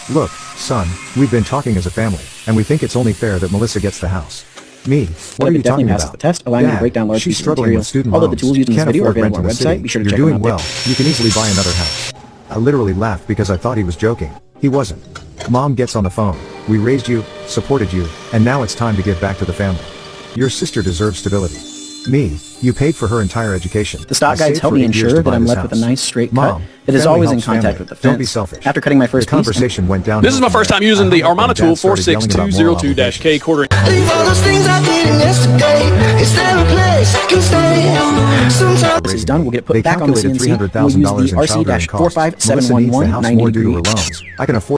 Look, son, we've been talking as a family, and we think it's only fair that Melissa gets the house. Me? What are you talking about? The test, allowing me to break down large she's pieces of struggling material. with student All loans. of the tools used in this Can't video are afford available on our rent in the website. city. Be sure to You're check them doing out. well. You can easily buy another house. I literally laughed because I thought he was joking. He wasn't. Mom gets on the phone. We raised you, supported you, and now it's time to give back to the family. Your sister deserves stability. Me, you paid for her entire education. The stock I guides saved help for me 8 years ensure to that buy I'm this left with a house. nice straight Mom, cut that is family always in helps contact family. with the fence. Don't be selfish. After cutting my first The conversation went down. This is my first time using the Armada tool 46202-K quarter. Leave all those things I did yesterday. Is there a place I can stay? Sometimes piece is done, we'll get it put They back on the calculated CNC. We'll use $300,000 the in child rearing costs. Melissa needs the house more due to her loans. I can afford